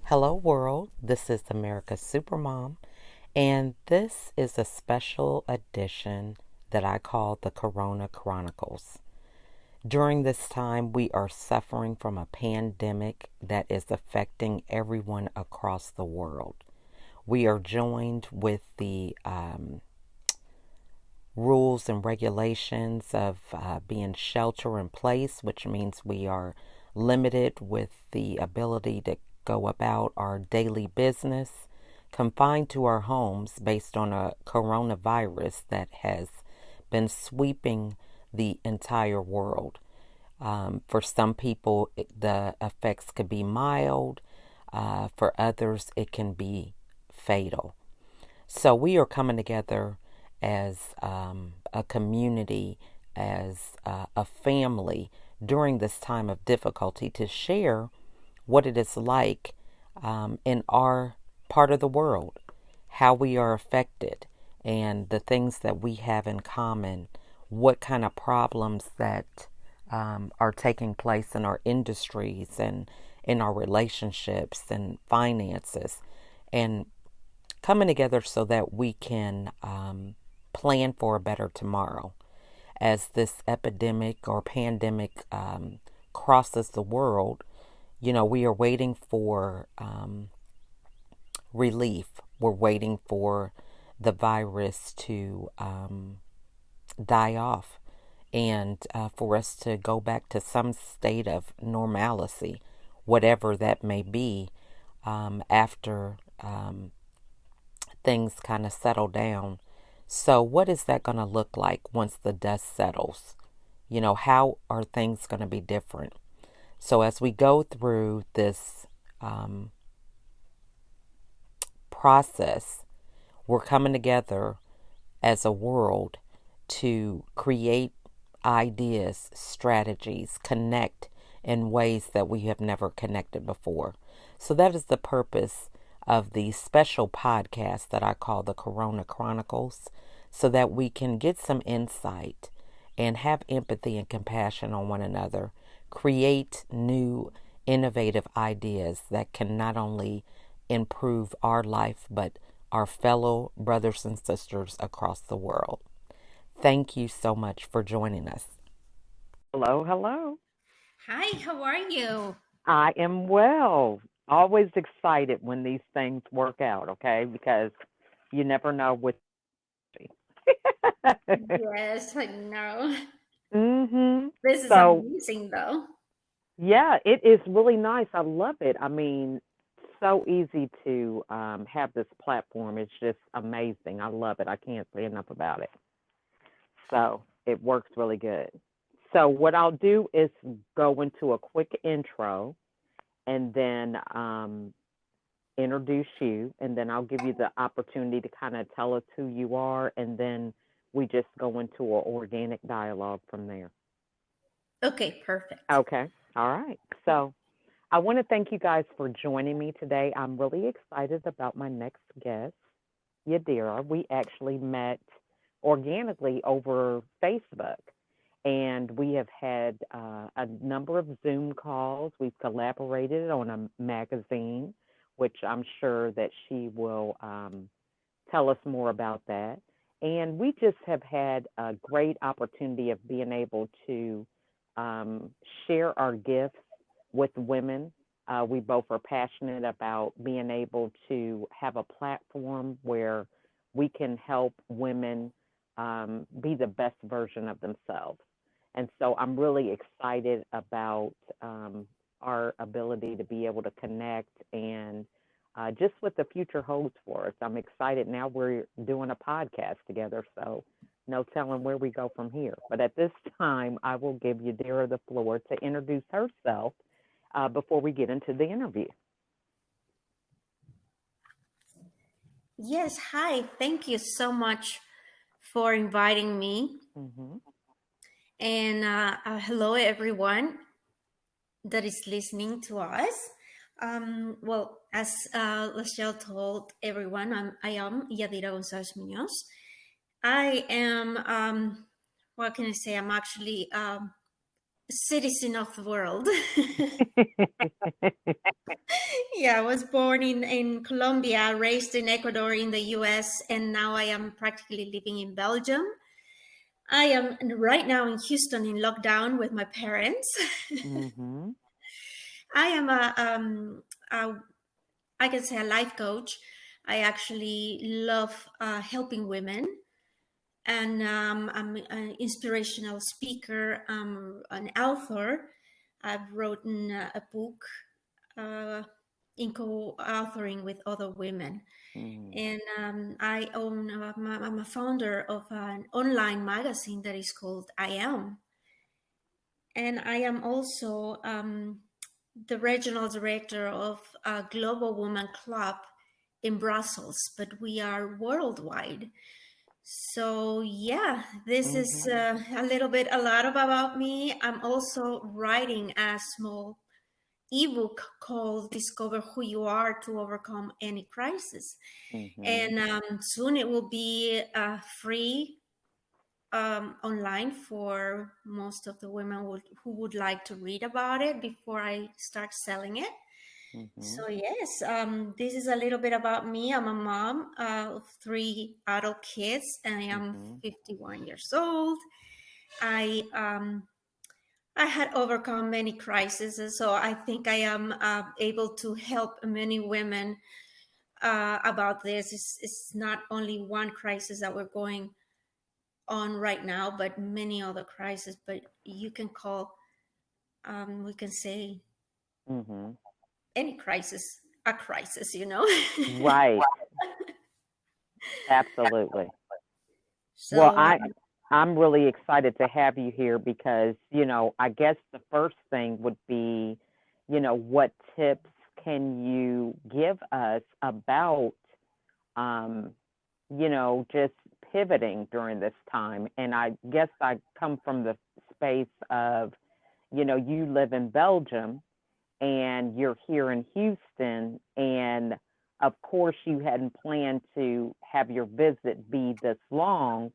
Hello, world. This is America's Supermom, and this is a special edition that I call the Corona Chronicles. During this time, we are suffering from a pandemic that is affecting everyone across the world. We are joined with the rules and regulations of being shelter in place, which means we are limited with the ability to go about our daily business, confined to our homes based on a coronavirus that has been sweeping the entire world. For some people, the effects could be mild. For others, it can be fatal. So we are coming together as a community, as a family during this time of difficulty to share what it is like in our part of the world, how we are affected, and the things that we have in common, what kind of problems that are taking place in our industries and in our relationships and finances, and coming together so that we can plan for a better tomorrow. As this epidemic or pandemic crosses the world, we are waiting for relief. We're waiting for the virus to die off and for us to go back to some state of normalcy, whatever that may be, after things kind of settle down. So, what is that going to look like once the dust settles? How are things going to be different? So, as we go through this process, we're coming together as a world to create ideas, strategies, connect in ways that we have never connected before. So, that is the purpose of the special podcast that I call the Corona Chronicles, so that we can get some insight and have empathy and compassion on one another, create new innovative ideas that can not only improve our life, but our fellow brothers and sisters across the world. Thank you so much for joining us. Hello, hello. Hi, how are you? I am well. Always excited when these things work out, okay? Because you never know what. Yes, I know. Mhm. This is So, amazing, though. yeah, it is really nice. I love it. I mean, so easy to have this platform. It's just amazing. I love it. I can't say enough about it. So, it works really good. So, what I'll do is go into a quick intro and then introduce you, and then I'll give you the opportunity to kind of tell us who you are, and then we just go into an organic dialogue from there. Okay, perfect. Okay. All right. So I want to thank you guys for joining me today. I'm really excited about my next guest, Yadira. We actually met organically over Facebook, and we have had a number of Zoom calls. We've collaborated on a magazine, which I'm sure that she will tell us more about that. And we just have had a great opportunity of being able to um, share our gifts with women. We both are passionate about being able to have a platform where we can help women be the best version of themselves. And so I'm really excited about our ability to be able to connect and just what the future holds for us. I'm excited now we're doing a podcast together, so no telling where we go from here. But at this time, I will give Yadira the floor to introduce herself before we get into the interview. Yes, hi. Thank you so much for inviting me. Mm-hmm. And hello, everyone that is listening to us. Well, as Lachelle told everyone, I am Yadira Gonzalez Munoz. I am, what can I say? I'm actually citizen of the world. Yeah, I was born in Colombia, raised in Ecuador in the US, and now I am practically living in Belgium. I am right now in Houston in lockdown with my parents. Mm-hmm. I am a I can say a life coach. I actually love helping women, and I'm an inspirational speaker. I'm an author. I've written a book uh, in co-authoring with other women, Mm-hmm. and I own. I'm a founder of an online magazine that is called I Am, and I am also the regional director of a global woman club in Brussels, but we are worldwide. So yeah, this is Mm-hmm. a lot about me. I'm also writing a small ebook called Discover Who You Are to Overcome Any Crisis. Mm-hmm. And soon it will be free online for most of the women who would like to read about it before I start selling it. Mm-hmm. So yes, this is a little bit about me. I'm a mom of three adult kids, and I am Mm-hmm. 51 years old. I I had overcome many crises, and so I think I am able to help many women about this. It's not only one crisis that we're going on right now, but many other crises. But you can call, we can say, Mm-hmm. any crisis a crisis, you know. Right. Absolutely. Well, So I'm really excited to have you here because, I guess the first thing would be, what tips can you give us about, um, just pivoting during this time? And I guess I come from the space of, you live in Belgium and you're here in Houston, and of course, you hadn't planned to have your visit be this long.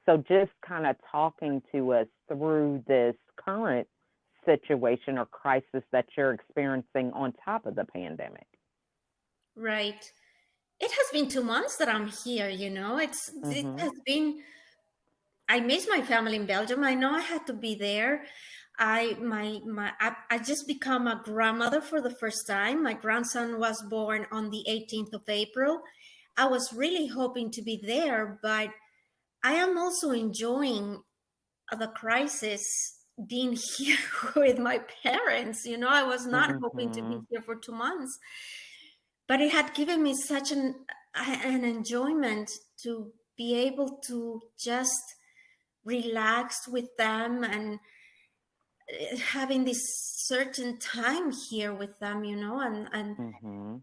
So, just kind of talking to us through this current situation or crisis that you're experiencing on top of the pandemic. right. It has been 2 months that I'm here, you know. It Mm-hmm. has been I miss my family in Belgium. I know I had to be there. I just become a grandmother for the first time. My grandson was born on the 18th of April. I was really hoping to be there, but I am also enjoying the crisis being here with my parents. You know, I was not hoping to Mm-hmm. be here for 2 months, but it had given me such an enjoyment to be able to just relax with them and having this certain time here with them, you know, Mm-hmm.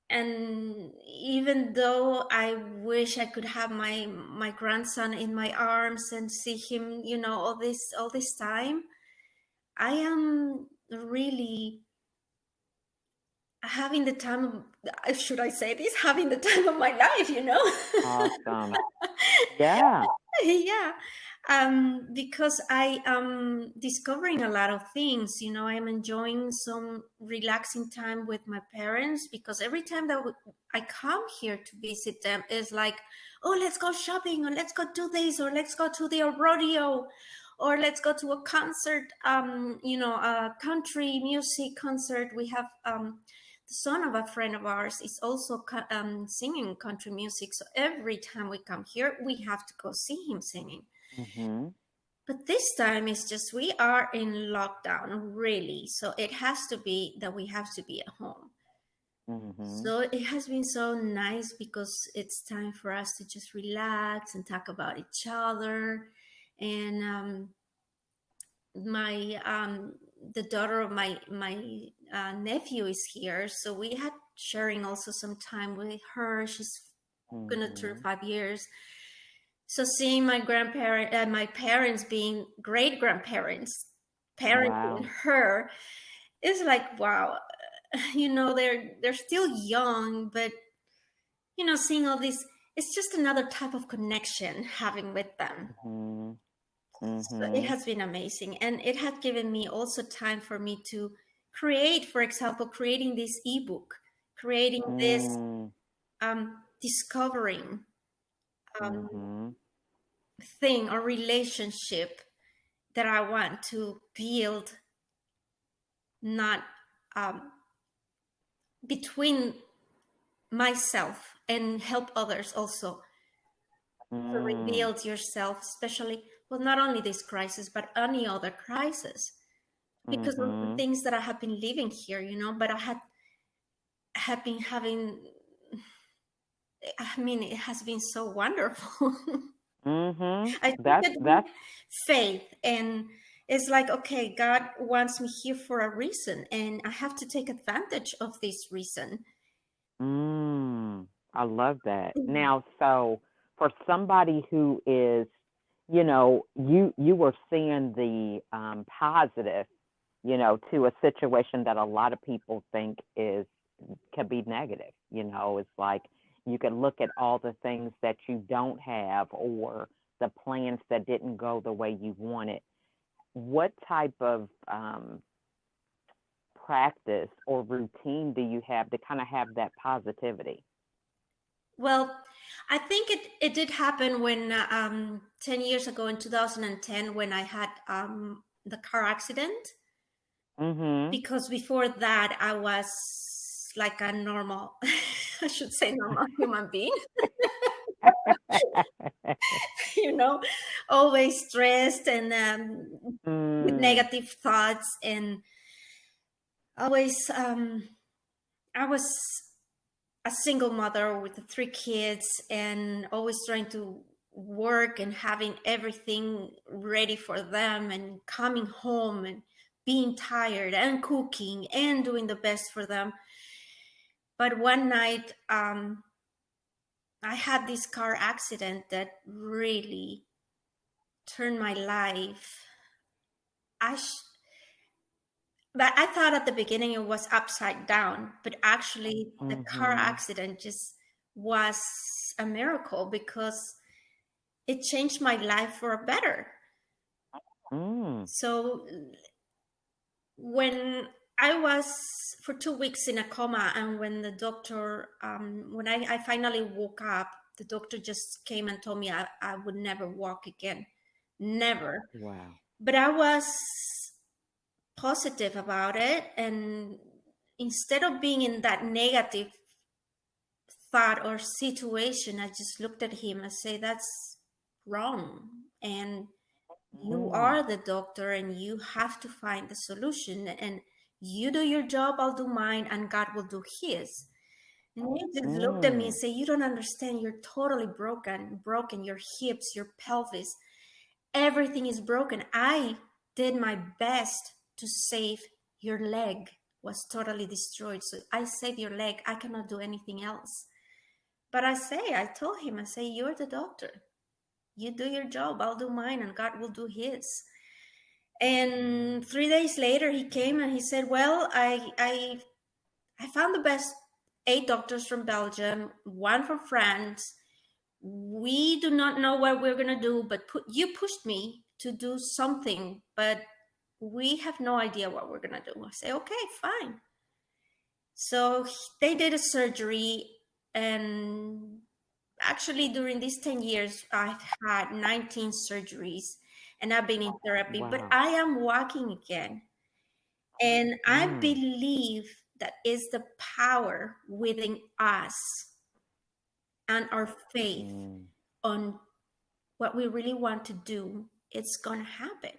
and even though I wish I could have my grandson in my arms and see him, you know, all this time, I am really having the time of, should I say this, having the time of my life, you know. Awesome. Yeah. Yeah, because I am discovering a lot of things, you know. I'm enjoying some relaxing time with my parents, because every time that I come here to visit them, is like, oh, let's go shopping, or let's go do this, or let's go to the rodeo, or let's go to a concert, you know, a country music concert. We have the son of a friend of ours is also singing country music. So every time we come here, we have to go see him singing. Mm-hmm. But this time it's just we are in lockdown, really. So it has to be that we have to be at home. Mm-hmm. So it has been so nice because it's time for us to just relax and talk about each other. And my the daughter of my nephew is here, so we had sharing also some time with her. She's gonna turn Mm-hmm. 5 years, so seeing my parents being great grandparents, parenting Wow. her, is like, wow. You know, they're still young, but you know, seeing all this, it's just another type of connection having with them. Mm-hmm. So it Mm-hmm. has been amazing. And it had given me also time for me to create, for example, creating this ebook. creating this Mm. discovering Mm-hmm. thing or relationship that I want to build, not between myself and help others also to Mm. rebuild yourself, especially, well, not only this crisis, but any other crisis. Because of the Mm-hmm. things that I have been living here, but have been having, I mean, it has been so wonderful. Mm-hmm. I think That's that that's faith, and it's like, okay, God wants me here for a reason, and I have to take advantage of this reason. I love that. Now, so for somebody who is, you were seeing the positive, to a situation that a lot of people think is can be negative. It's like you can look at all the things that you don't have or the plans that didn't go the way you wanted. What type of practice or routine do you have to kind of have that positivity? Well, I think it did happen when 10 years ago in 2010 when I had the car accident. Mm-hmm. Because before that, I was like a normal, I should say normal human being, you know, always stressed and with Mm. negative thoughts, and always, I was a single mother with the three kids and always trying to work and having everything ready for them and coming home and being tired and cooking and doing the best for them. But one night, I had this car accident that really turned my life. I but I thought at the beginning it was upside down, but actually the car Mm-hmm. accident just was a miracle because it changed my life for a better. Mm. So when I was for 2 weeks in a coma, and when the doctor, when I finally woke up, the doctor just came and told me I would never walk again, never. Wow. But I was positive about it, and instead of being in that negative thought or situation, I just looked at him and say, "That's wrong," and you Mm. are the doctor and you have to find the solution, and you do your job, I'll do mine, and God will do his. And he just looked at me and Mm. said, "You don't understand, you're totally broken, your hips, your pelvis, everything is broken. I did my best to save your leg, was totally destroyed, so I saved your leg, I cannot do anything else." But I told him, I say, "You're the doctor, you do your job, I'll do mine, and God will do his." And 3 days later, he came and he said, "Well, I found the best 8 doctors from Belgium, one from France. We do not know what we're gonna do, but you pushed me to do something, but we have no idea what we're gonna do." I say, "Okay, fine." So they did a surgery, and actually during these 10 years, I've had 19 surgeries, and I've been in therapy, but Wow. I am walking again. And I Mm. believe that is the power within us and our faith Mm. on what we really want to do. It's going to happen.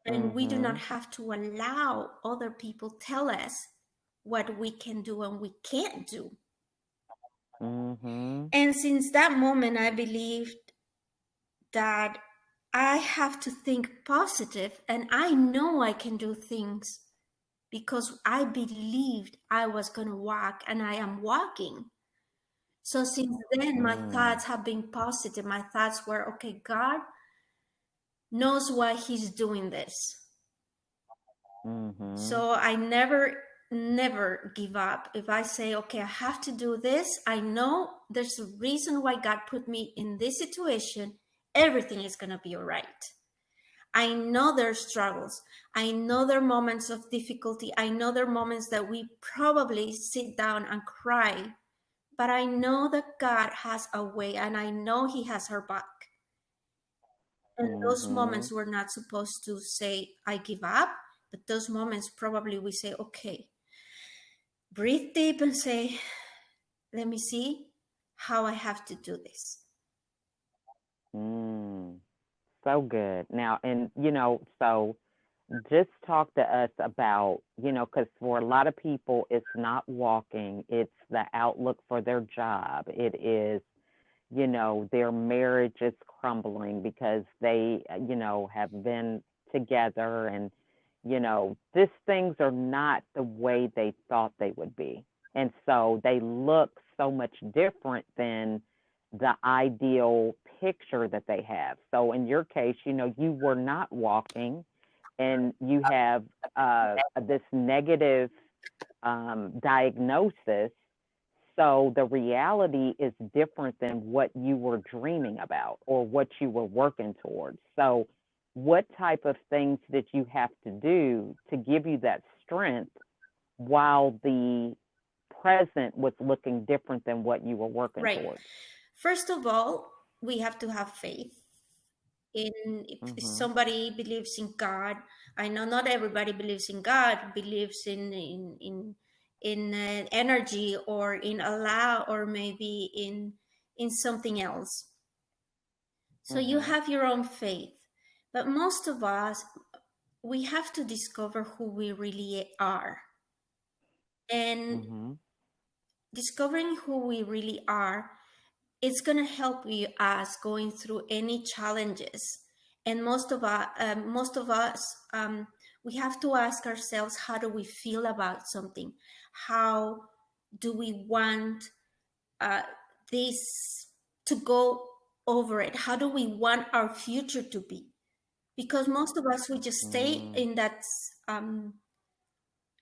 And we do not Mm-hmm. have to allow other people tell us what we can do and we can't do. Mm-hmm. And since that moment, I believed that I have to think positive, and I know I can do things because I believed I was going to walk, and I am walking. So since then, my Mm. thoughts have been positive. My thoughts were, okay, God knows why He's doing this. Mm-hmm. So I never give up. If I say, okay, I have to do this, I know there's a reason why God put me in this situation. Everything is going to be all right. I know their struggles. I know their moments of difficulty. I know their moments that we probably sit down and cry. But I know that God has a way, and I know He has our back. And those Mm-hmm. moments we're not supposed to say, I give up. But those moments probably we say, okay, breathe deep and say, let me see how I have to do this. Mm. So good. Now, and so just talk to us about, because for a lot of people, it's not walking, it's the outlook for their job. It is, their marriage is crumbling because they, have been together and, these things are not the way they thought they would be. And so they look so much different than the ideal picture that they have. So in your case, you were not walking and you have this negative diagnosis. So the reality is different than what you were dreaming about or what you were working towards. So, what type of things did you have to do to give you that strength while the present was looking different than what you were working Right. towards? First of all, we have to have faith in if Mhm. somebody believes in God. I know not everybody believes in God, believes in energy or in Allah or maybe in something else. So you Mhm. have your own faith. But most of us, we have to discover who we really are. And Mhm. discovering who we really are, it's going to help you us going through any challenges. And most of us, we have to ask ourselves, how do we feel about something? How do we want uh, this to go over it? How do we want our future to be? Because most of us, we just stay Mm. in that. Um,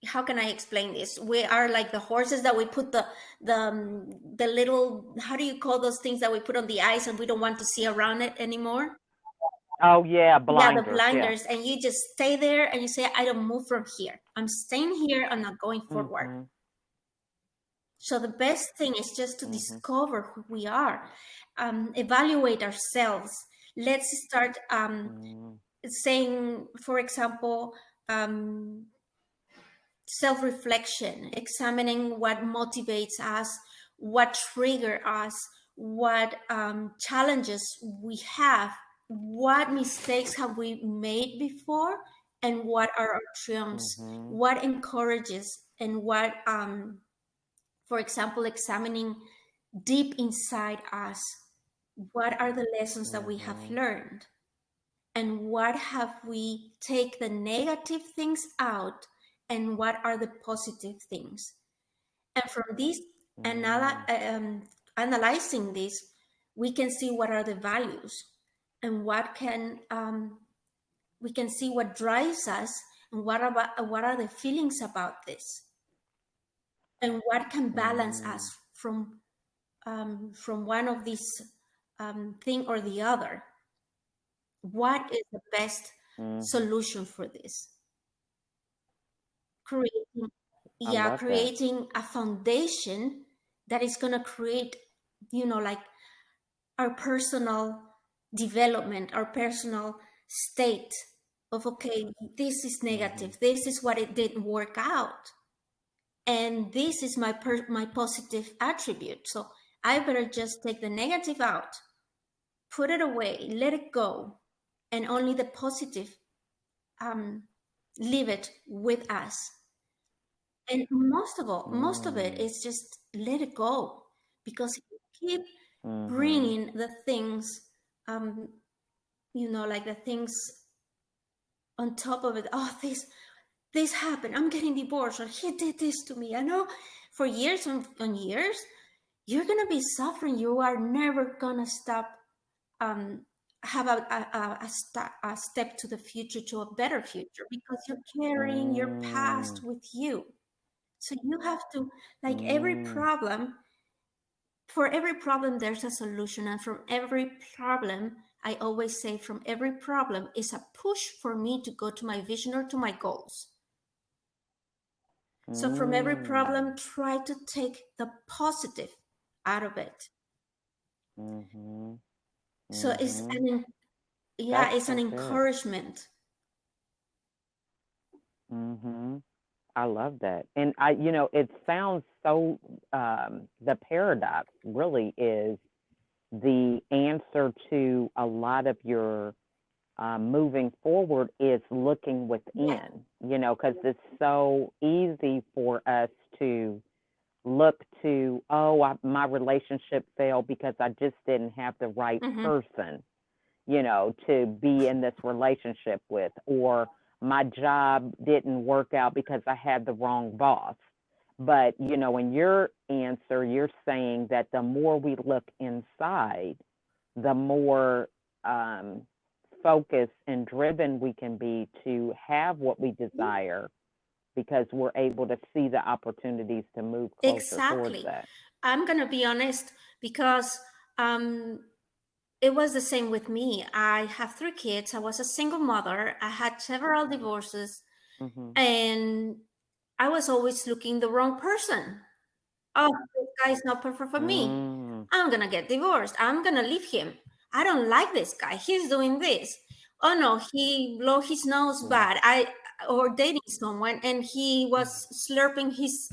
how can I explain this? We are like the horses that we put the little, how do you call those things that we put on the ice and we don't want to see around it anymore? Oh yeah, Yeah, the blinders. Yeah. blinders, and you just stay there and you say, I don't move from here. I'm staying here. I'm not going forward. Mhm. So the best thing is just to Mhm. discover who we are, evaluate ourselves. Let's start Mhm. saying, for example, um, self-reflection, examining what motivates us, what trigger us, what challenges we have, what mistakes have we made before, and what are our triumphs, Mhm. what encourages, and what, for example, examining deep inside us, what are the lessons that we have Mhm. learned, and what have we take the negative things out, and what are the positive things. And from this Mhm. analyzing this, we can see what are the values, and what can we can see what drives us, and what are the feelings about this, and what can balance us Mhm. from one of these thing or the other. What is the best Mhm. solution for this? Creating, I yeah, love that. creating a foundation that is going to create, like our personal development, our personal state of, okay, this is Mhm. negative, this is what it didn't work out, and this is my positive attribute. So I better just take the negative out, put it away, let it go, and only the positive, um, leave it with us. And most of it Mm. is just let it go, because if you keep Mhm. bringing the things, um, like the things on top of it. Oh, this happened. I'm getting divorced, or he did this to me. I know, for years on years, you're gonna be suffering. You are never gonna stop. Um, have a step to the future, to a better future, because you're carrying your past Mm. with you. So you have to, like, Mm. for every problem, there's a solution. And from every problem, I always say from every problem is a push for me to go to my vision or to my goals. So from every problem, try to take the positive out of it. Mm-hmm. So it's Mm-hmm. That's it's an so good. encouragement. Mm-hmm. I love that. And it sounds so, the paradox really is the answer to a lot of your moving forward is looking Yeah. within, because it's so easy for us to look to, oh, my relationship failed because I just didn't have the right Mm-hmm. person, to be in this relationship with, or my job didn't work out because I had the wrong boss. But, in your answer, you're saying that the more we look inside, the more um, focused and driven we can be to have what we desire because we're able to see the opportunities to move closer towards Exactly. that. I'm gonna be honest because um, it was the same with me. I have 3 kids. I was a single mother. I had several divorces, Mm-hmm. and I was always looking the wrong person. Oh, this guy is not perfect for me. Mm. I'm gonna get divorced. I'm gonna leave him. I don't like this guy. He's doing this. Oh no, he blow his nose Mm. bad. I or dating someone and he was slurping his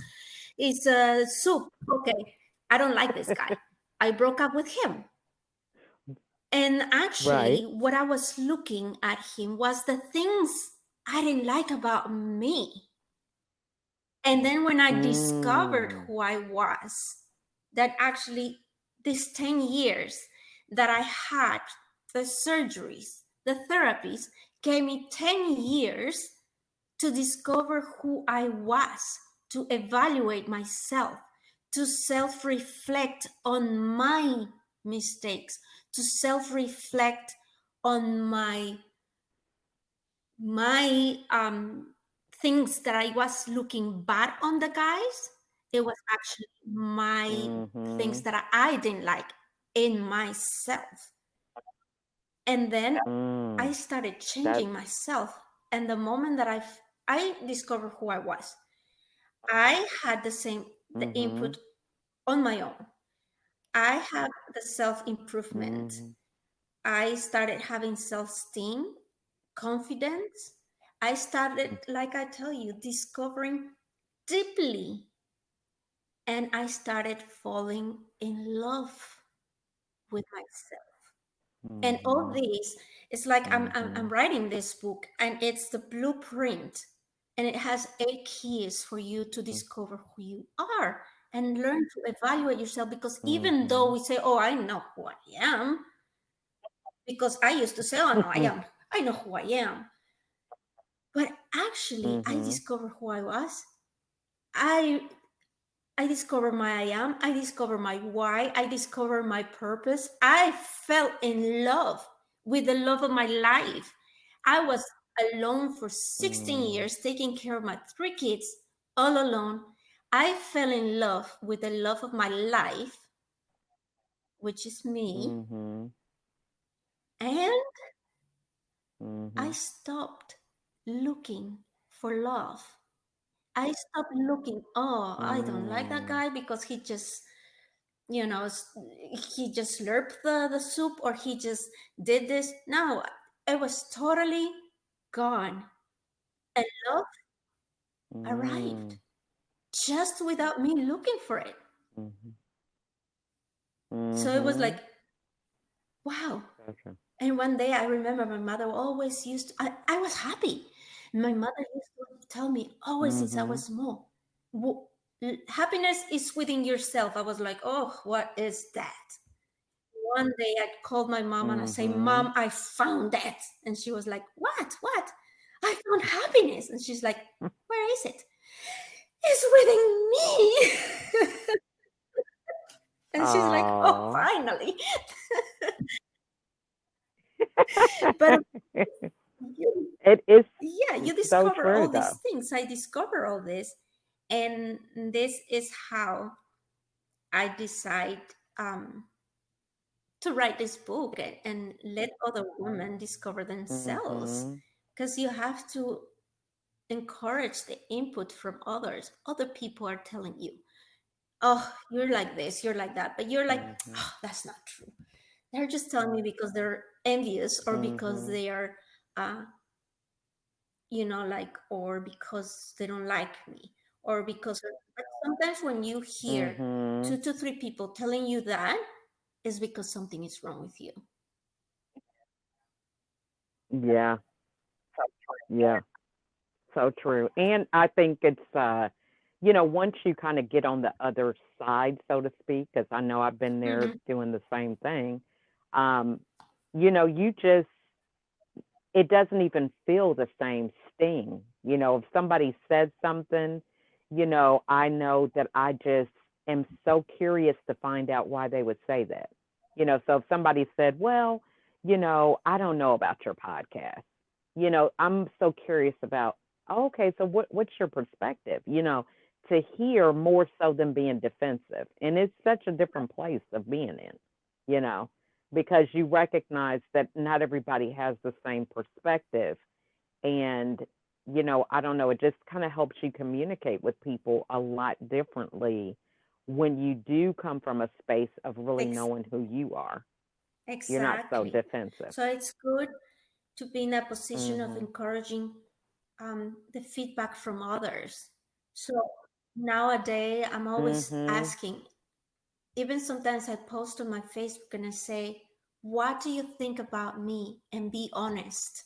soup. Okay, I don't like this guy. I broke up with him. And actually, Right. what I was looking at him was the things I didn't like about me. And then when I discovered Mm. who I was, that actually these 10 years that I had the surgeries, the therapies, gave me 10 years to discover who I was, to evaluate myself, to self reflect on my mistakes, to self reflect on my things that I was looking bad on the guys. It was actually my things Mm-hmm. that I didn't like in myself. And then I Mm. started That's. changing myself. And the moment that I discovered who I was, I had the Mm-hmm. input on my own. I had the self improvement. Mm-hmm. I started having self esteem, confidence. I started, like I tell you, discovering deeply, and I started falling in love with myself. And all Mm-hmm. this is like I'm Mm-hmm. writing this book, and it's the blueprint, and it has 8 keys for you to discover who you are and learn to evaluate yourself. Because even though Mm-hmm. we say, "Oh, I know who I am," because I used to say, "Oh no, I know who I am," but actually, I Mm-hmm. discovered who I was. I I discovered my I am. I discovered my why. I discovered my purpose. I fell in love with the love of my life. I was alone for 16 Mm. years, taking care of my 3 kids all alone. I fell in love with the love of my life, which is me. Mm-hmm. And I Mm-hmm. stopped looking for love. I stopped looking, oh, I don't like that Mm. guy because he just he just slurped the soup or he just did this. No, it was totally gone. And love arrived Mm. just without me looking for it. Mhm. So it was like, Mhm. wow. Gotcha. And one day I remember my mother always used to, I was happy. My mother used to tell me always since I Mhm. was small, happiness is within yourself. I was like, oh, what is that? One day I called my mom and I say, Mhm. Mom, I found that. And she was like, What? What? I found happiness. And she's like, Where is it? It's within me. And she's like, Oh, Aw. finally. But you, It is yeah, you so discover true all these though. things. I discover all this. And this is how I decide um, to write this book and let other women discover themselves, Mhm. because you have to encourage the input from others. Other people are telling you, oh, you're like this, you're like that, but you're like, Mhm. oh, that's not true. They're just telling me because they're envious, or because Mhm. they are uh, like, or because they don't like me, or because, but sometimes when you hear two Mhm. to three people telling you that, is because something is wrong with you. Yeah. Yeah. So true. And I think it's once you kind of get on the other side, so to speak, because I know I've been there Mm-hmm. doing the same thing. um, you just, it doesn't even feel the same sting. If somebody says something, I know that I just am so curious to find out why they would say that. So if somebody said, well, I don't know about your podcast, I'm so curious about, oh, okay, so what's your perspective, to hear more so than being defensive. And it's such a different place of being in, you know because you recognize that not everybody has the same perspective. And, I don't know, it just kind of helps you communicate with people a lot differently when you do come from a space of really Ex- knowing who you are. You're not so exactly. defensive. So it's good to be in a position of Mhm. encouraging the feedback from others. So nowadays, I'm always Mhm. asking, even sometimes I post on my Facebook and I say, what do you think about me? And be honest,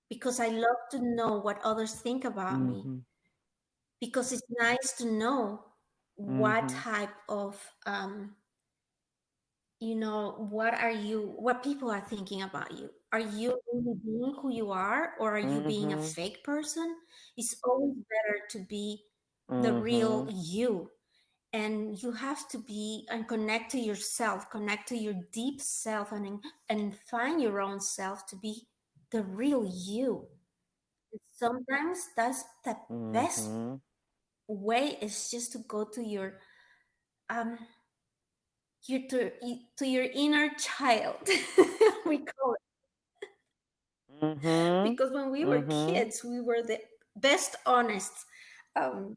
because I love to know what others think about me, Mhm. because it's nice to know what Mhm. type of what people are thinking about you. Are you really being who you are, or are you being a Mhm. fake person? It's always better to be the real Mhm. you. And you have to be and connect to yourself, connect to your deep self, and find your own self to be the real you. Sometimes that's the best Mhm. way, is just to go to um to your inner child. We call it, Mhm. because when we were Mhm. kids, we were the best honest. um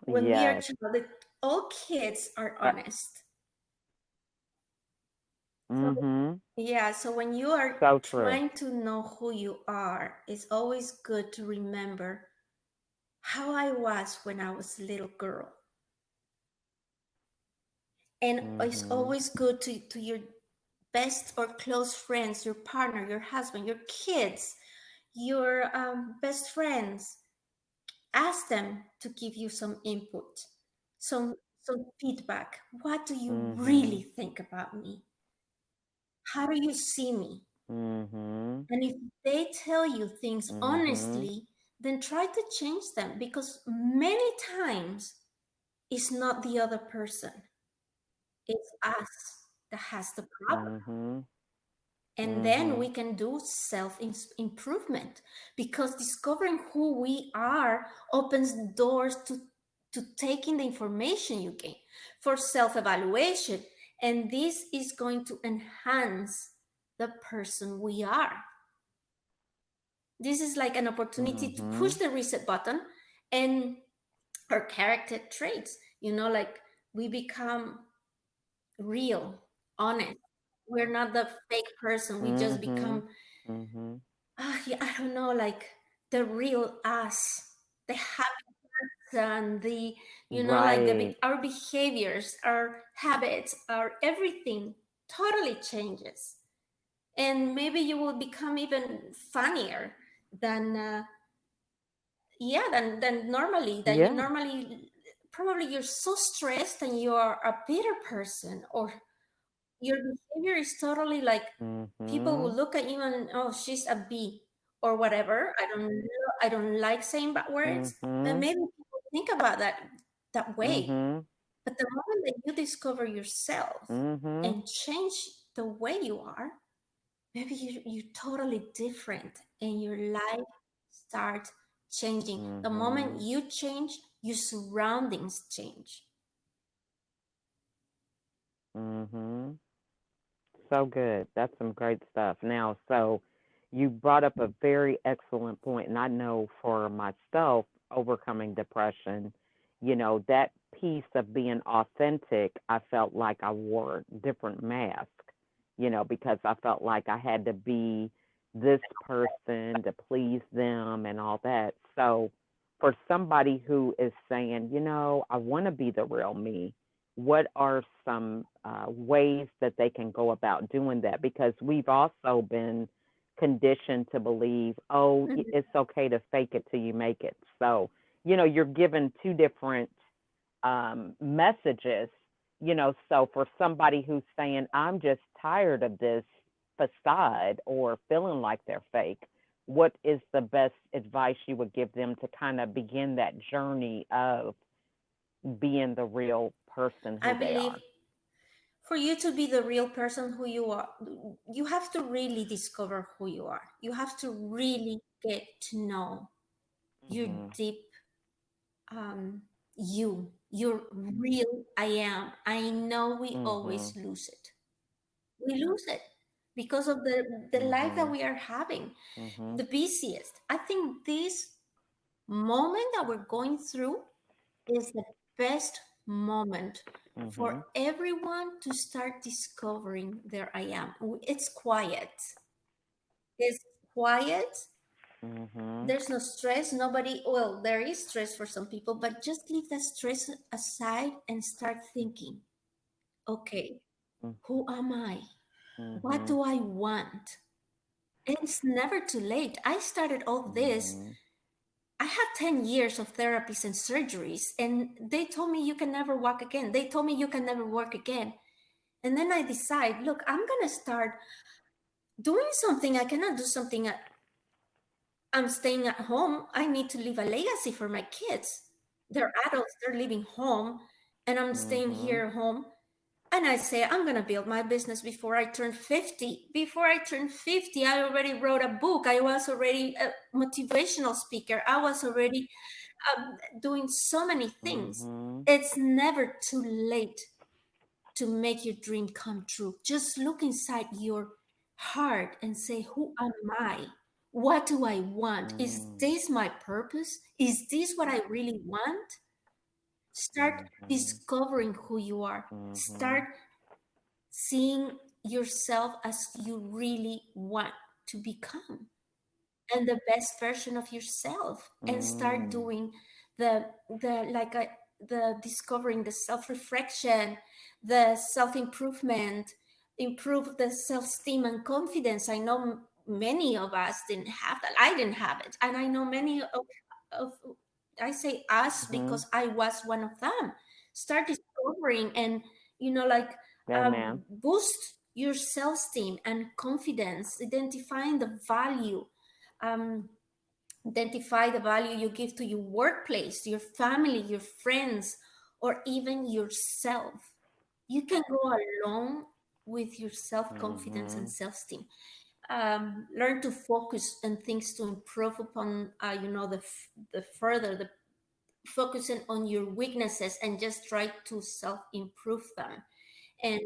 when we are Yes. child, all kids are Uh, honest. So mhm. yeah, so when you are So true. trying to know who you are, it's always good to remember how I was when I was a little girl. And it's Mhm. always good to your best or close friends, your partner, your husband, your kids, your best friends. Ask them to give you some input, some feedback. What do you really Mhm. think about me? How do you see me? Mhm. And if they tell you things Mhm. honestly, then try to change them, because many times it's not the other person, it's us that has the problem. Mhm. And then we Mhm. can do self improvement, because discovering who we are opens doors to taking the information you gain for self evaluation. And this is going to enhance the person we are. This is like an opportunity to push Mhm. the reset button, and our character traits, like we become real, honest. We're not the fake person. We just Mhm. become, Mhm. yeah, I don't know, like the real us, the happy person, the, like Right. our behaviors, our habits, our everything totally changes. And maybe you will become even funnier than, yeah, than normally, than you Yeah. normally. Probably you're so stressed and you are a bitter person, or your behavior is totally like, people will Mhm. look at you and, oh, she's a B, or whatever. I don't like saying bad words, and Mhm. maybe people think about that way. Mhm. But the moment that you discover yourself Mhm. and change the way you are, maybe you're totally different, and your life starts changing. The moment Mhm. you change, your surroundings change. Mhm. So good. That's some great stuff. Now, so you brought up a very excellent point, and I know for myself, overcoming depression, that piece of being authentic, I felt like I wore different masks, because I felt like I had to be this person to please them and all that. So, for somebody who is saying, I want to be the real me, what are some ways that they can go about doing that? Because we've also been conditioned to believe, oh, Mhm. it's okay to fake it till you make it. So, you're given two different messages, so for somebody who's saying, I'm just tired of this facade or feeling like they're fake, what is the best advice you would give them to kind of begin that journey of being the real person I who they believe are? for you to be the real person who you are, you have to really discover who you are. You have to really get to know your Mhm. deep um, your real I am. I know we always Mhm. lose it. We lose it because of the life that Mhm. we are having, Mhm. the busiest. I think this moment that we're going through is the best moment for Mhm. everyone to start discovering their I am. It's quiet. It's quiet. Mhm. There's no stress. Nobody, well, there is stress for some people, but just leave that stress aside and start thinking, okay, who am I? What Mhm. do I want? And it's never too late. I started all this. Mhm. I had 10 years of therapies and surgeries, and they told me you can never walk again. They told me you can never work again. And then I decide, look, I'm going to start doing something. I cannot do something. I'm staying at home. I need to leave a legacy for my kids. They're adults, they're living home, and I'm staying Mhm. here home. And I say, I'm going to build my business before I turn 50. Before I turn 50, I already wrote a book. I was already a motivational speaker. I was already doing so many things. Mhm. It's never too late to make your dream come true. Just look inside your heart and say, who am I? What do I want? Is Mhm. this my purpose? Is this what I really want? Start Mhm. discovering who you are. Start Mhm. seeing yourself as you really want to become and the best version of yourself, and start Mhm. doing the like the discovering, the self-reflection, the self-improvement, improve the self-esteem and confidence. I know many of us didn't have that. I didn't have it, and I know many of I say us Mhm. because I was one of them. Start discovering and like Yeah, man. boost your self-esteem and confidence, identifying the value, um, identify the value you give to your workplace, your family, your friends, or even yourself. You can go along with your self-confidence and Mhm. self-esteem. Learn to focus on things to improve upon the further the focusing on your weaknesses and just try to self-improve them, and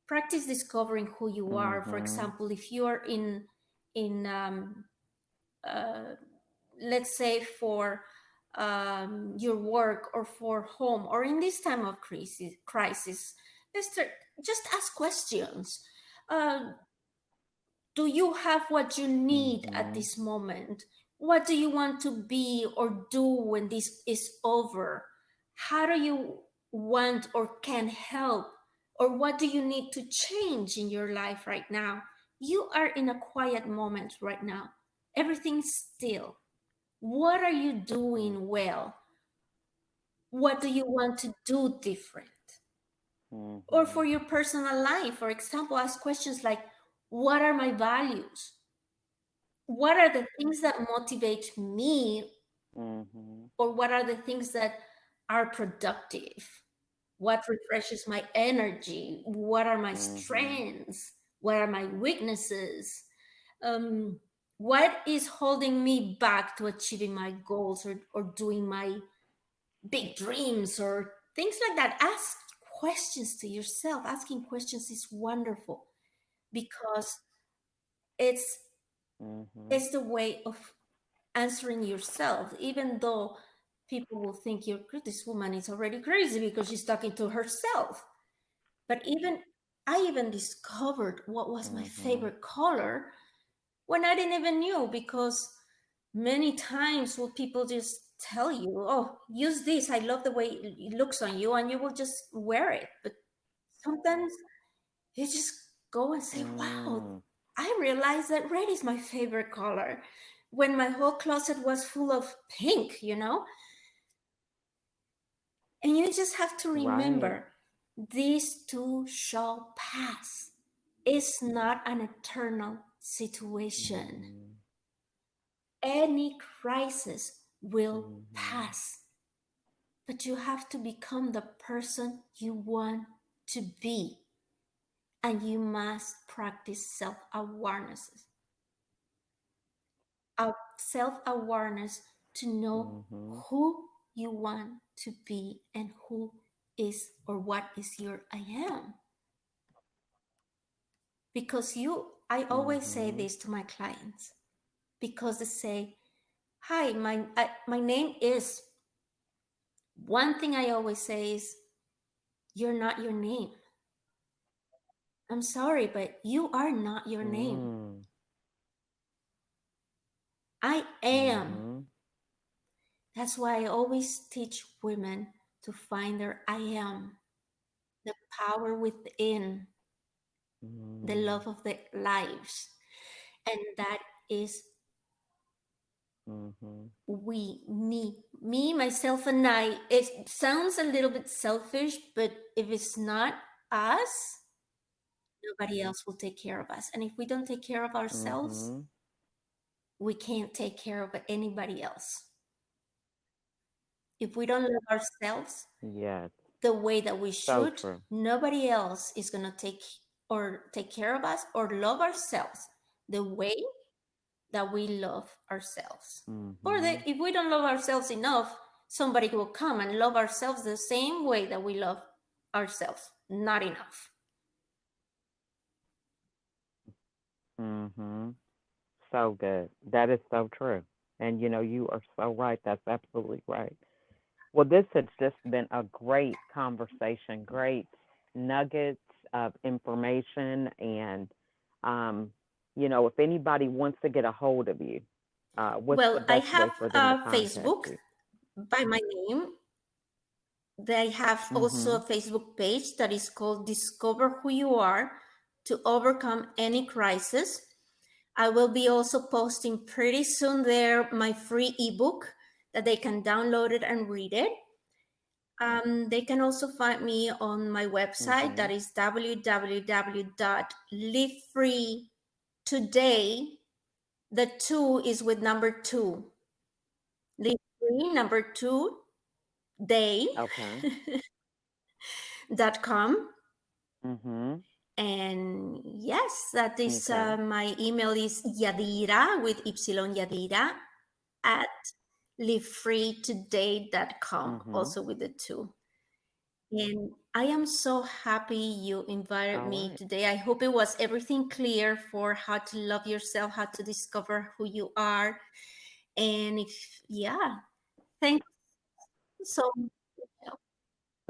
practice discovering who you are. For Mhm. example, if you are in uh, let's say for your work or for home or in this time of crisis, just ask questions. uh, do you have what you need at Mhm. this moment? What do you want to be or do when this is over? How do you want or can help? Or what do you need to change in your life right now? You are in a quiet moment right now. Everything's still. What are you doing well? What do you want to do different? Or for Mhm. your personal life, for example, ask questions like, what are my values? What are the things that motivate me, Mhm. or what are the things that are productive? What refreshes my energy? What are my Mhm. strengths? What are my weaknesses? um, what is holding me back to achieving my goals, or doing my big dreams or things like that? Ask questions to yourself. Asking questions is wonderful because it's Mm-hmm. it's the way of answering yourself, even though people will think this woman is already crazy because she's talking to herself. But I even discovered what was my Mm-hmm. favorite color when I didn't even knew, because many times will people just tell you, oh, use this, I love the way it looks on you, and you will just wear it. But sometimes you just go and say, wow, Mm. I realized that red is my favorite color when my whole closet was full of pink. And you just have to Right. remember, these too shall pass. It's not an eternal situation. Mm-hmm. Any crisis will Mm-hmm. pass, but you have to become the person you want to be, and you must practice self-awareness to know Mm-hmm. who you want to be and who is or what is your I am. Because I always say Mm-hmm. this to my clients, because they say, hi, my name is, one thing I always say is, you're not your name. I'm sorry, but you are not your name. Mm. I am. Mm-hmm. That's why I always teach women to find their I am, the power within, the Mm. love of their lives. And that is, Mm-hmm. me, myself, and I. It sounds a little bit selfish, but if it's not us, nobody else will take care of us. And if we don't take care of ourselves, Mm-hmm. we can't take care of anybody else. If we don't love ourselves Yes. the way that we So should, true. nobody else is going to take care of us or love ourselves the way that we love ourselves. Or Mm-hmm. that if we don't love ourselves enough, somebody will come and love ourselves the same way that we love ourselves. Not enough. Mm-hmm. So good. That is so true. And you are so right. That's absolutely right. Well, this has just been a great conversation, great nuggets of information. And, um, if anybody wants to get a hold of you, what's the Well, I best way have for them to contact Facebook you? by my name. They have also Mm-hmm. a Facebook page that is called Discover Who You Are to Overcome Any Crisis. I will be also posting pretty soon there my free ebook that they can download it and read it. They can also find me on my website, Mm-hmm. that is www.livefreetoday. The two is with number two. Live free, number two, day. Okay. .com. Mm-hmm. And yes, that is Okay. my email is Yadira with Yadira at livefreetoday.com, Mm-hmm. also with the two. And I am so happy you invited All me right. today. I hope it was everything clear for how to love yourself, how to discover who you are. And yeah, thank you so much.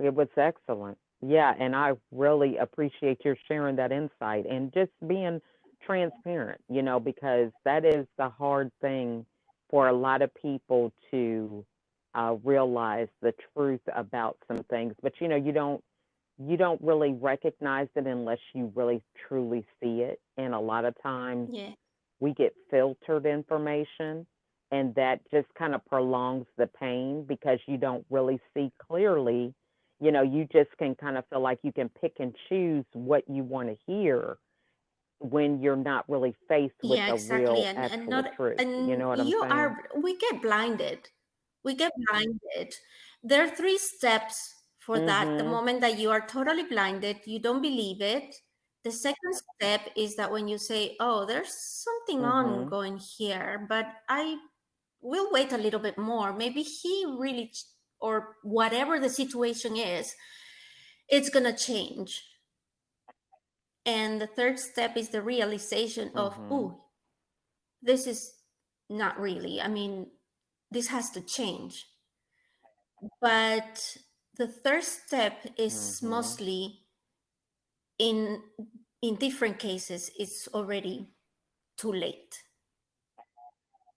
It was excellent. Yeah, and I really appreciate your sharing that insight and just being transparent, because that is the hard thing for a lot of people to realize the truth about some things. But you don't really recognize it unless you really truly see it. And a lot of times Yeah, we get filtered information, and that just kind of prolongs the pain because you don't really see clearly. You just can kind of feel like you can pick and choose what you want to hear when you're not really faced with yeah, the exactly. real And actual not, truth. You and know what I'm saying? we get blinded. We get blinded. There are three steps for that. The Mhm. moment that you are totally blinded, you don't believe it. The second step is that when you say, oh, there's something Mhm. ongoing here, but I will wait a little bit more. Maybe he really, or whatever the situation is, it's going to change. And the third step is the realization of, Mm-hmm. oh, this is not really. I mean, this has to change. But the third step is Mm-hmm. mostly in different cases, it's already too late.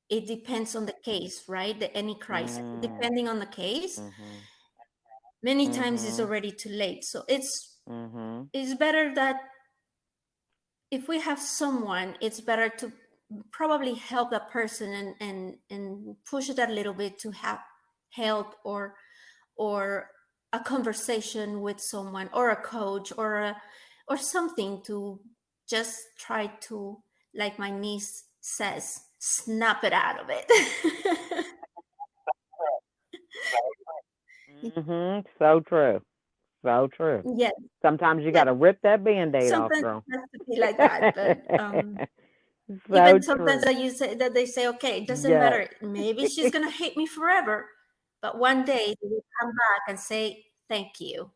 It depends on the case, right? Any crisis, depending on the case, Mm-hmm. many times it's Mm-hmm. already too late. So Mm-hmm. it's better that if we have someone, it's better to probably help that person and push it a little bit to have help or a conversation with someone or a coach or something to just try to, like my niece says, snap it out of it. Mm-hmm. So true. So true. Yes, Sometimes you got yes. to rip that band-aid off, Sometimes girl. it has to be like that, but So even sometimes true. that you say that they say, okay, it doesn't Yes. matter. Maybe she's gonna hate me forever, but one day they will come back and say thank you.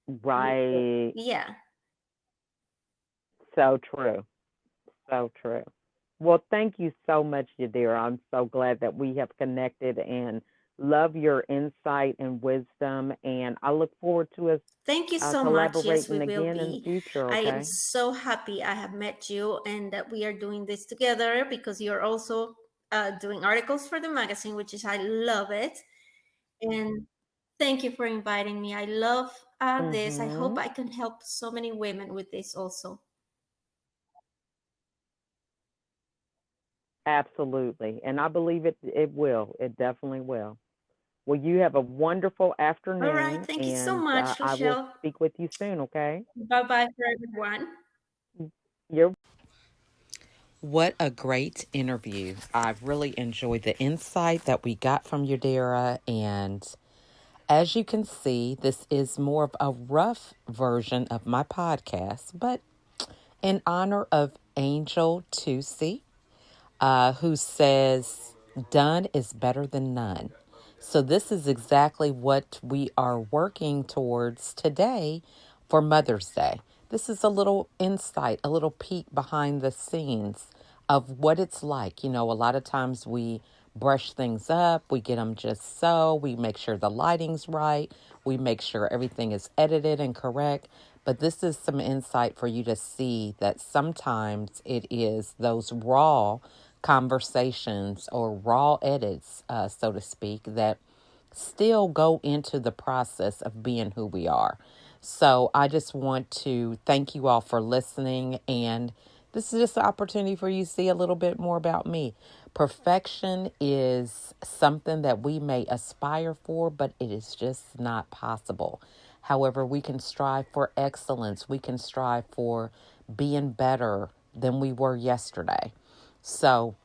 Right. Yeah. So true. So true. Well, thank you so much, Yadira. I'm so glad that we have connected and love your insight and wisdom. And I look forward to us Thank you so much. Yes, we collaborating will again in the be. future, I am okay? so happy I have met you and that we are doing this together because you're also doing articles for the magazine, which is, I love it. And thank you for inviting me. I love this. I hope Mm-hmm. I can help so many women with this also. Absolutely. And I believe it will. It definitely will. Well, you have a wonderful All right. afternoon, Thank you so and much, I will Rochelle. speak with you soon, okay? Bye bye for everyone. You're What a great interview. I've really enjoyed the insight that we got from Yadira. And as you can see, this is more of a rough version of my podcast, but in honor of Angel Tusi, who says, done is better than none. So, this is exactly what we are working towards today for Mother's Day. This is a little insight, a little peek behind the scenes of what it's like. You know, a lot of times we brush things up, we get them just so, we make sure the lighting's right, we make sure everything is edited and correct. But this is some insight for you to see that sometimes it is those raw conversations or raw edits, so to speak, that still go into the process of being who we are. So I just want to thank you all for listening. And this is just an opportunity for you to see a little bit more about me. Perfection is something that we may aspire for, but it is just not possible. However, we can strive for excellence. We can strive for being better than we were yesterday. So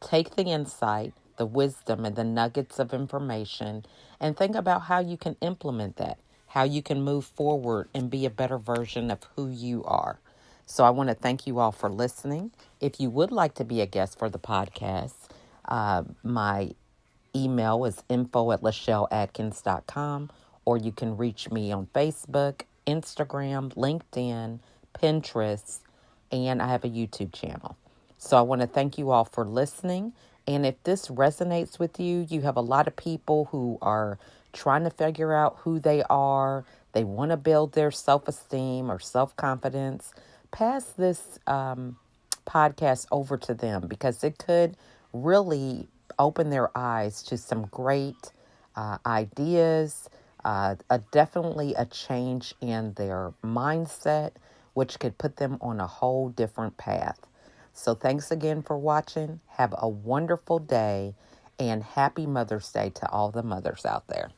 take the insight, the wisdom, and the nuggets of information and think about how you can implement that, how you can move forward and be a better version of who you are. So I want to thank you all for listening. If you would like to be a guest for the podcast, my email is info@LachelleAtkins.com, or you can reach me on Facebook, Instagram, LinkedIn, Pinterest, and I have a YouTube channel. So I want to thank you all for listening. And if this resonates with you, you have a lot of people who are trying to figure out who they are, they want to build their self esteem or self confidence, pass this podcast over to them because it could really open their eyes to some great ideas, definitely a change in their mindset, which could put them on a whole different path. So, thanks again for watching. Have a wonderful day and happy Mother's Day to all the mothers out there.